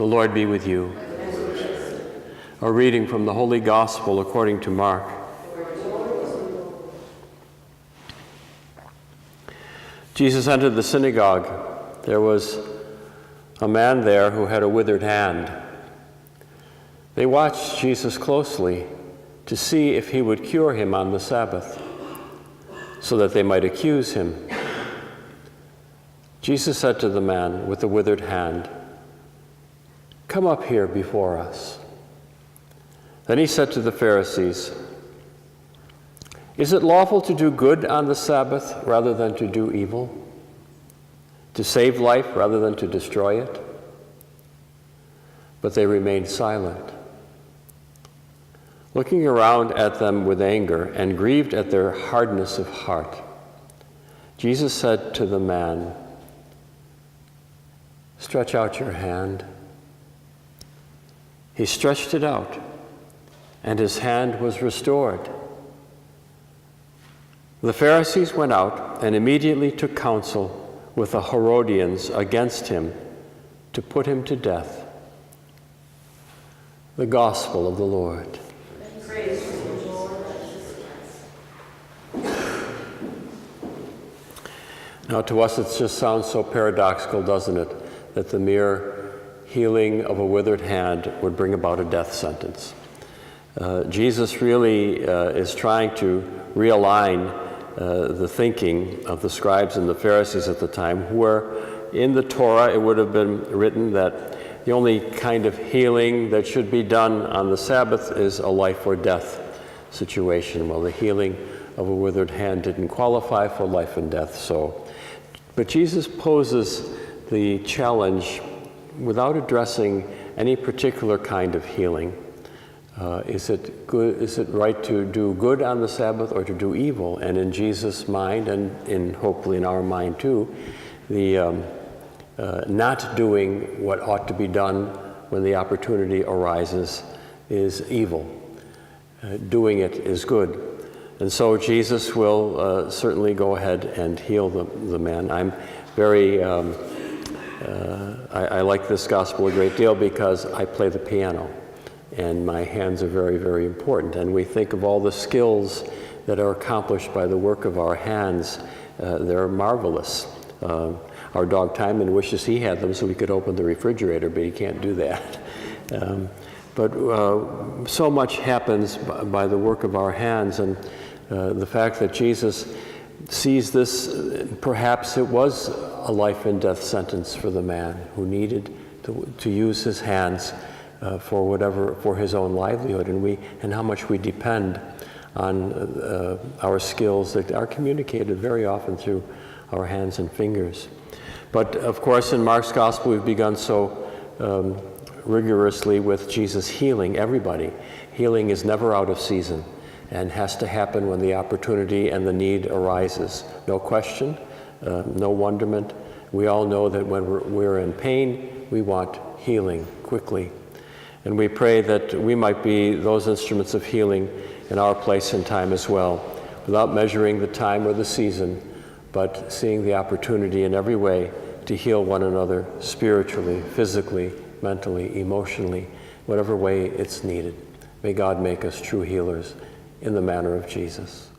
The Lord be with you. A reading from the Holy Gospel according to Mark. Jesus entered the synagogue. There was a man there who had a withered hand. They watched Jesus closely to see if he would cure him on the Sabbath, so that they might accuse him. Jesus said to the man with the withered hand, "Come up here before us." Then he said to the Pharisees, "Is it lawful to do good on the Sabbath rather than to do evil? To save life rather than to destroy it?" But they remained silent. Looking around at them with anger and grieved at their hardness of heart, Jesus said to the man, "Stretch out your hand." He stretched it out, and his hand was restored. The Pharisees went out and immediately took counsel with the Herodians against him to put him to death. The Gospel of the Lord. Praise to you, Lord. Now, to us, it just sounds so paradoxical, doesn't it, that the mere healing of a withered hand would bring about a death sentence. Jesus really is trying to realign the thinking of the scribes and the Pharisees at the time, where in the Torah it would have been written that the only kind of healing that should be done on the Sabbath is a life or death situation. Well, the healing of a withered hand didn't qualify for life and death, but Jesus poses the challenge without addressing any particular kind of healing. Is it good? Is it right to do good on the Sabbath or to do evil? And in Jesus' mind, and hopefully in our mind too, the not doing what ought to be done when the opportunity arises is evil. Doing it is good. And so Jesus will certainly go ahead and heal the man. I'm very, I like this gospel a great deal because I play the piano. And my hands are very, very important. And we think of all the skills that are accomplished by the work of our hands. They're marvelous. Our dog Timon wishes he had them so we could open the refrigerator, but he can't do that. But so much happens by the work of our hands, and the fact that Jesus sees this, perhaps it was a life and death sentence for the man who needed to use his hands for his own livelihood, and how much we depend on our skills that are communicated very often through our hands and fingers. But of course, in Mark's Gospel, we've begun so rigorously with Jesus healing everybody. Healing is never out of season and has to happen when the opportunity and the need arises. No question, no wonderment. We all know that when we're in pain, we want healing quickly. And we pray that we might be those instruments of healing in our place and time as well, without measuring the time or the season, but seeing the opportunity in every way to heal one another spiritually, physically, mentally, emotionally, whatever way it's needed. May God make us true healers in the manner of Jesus.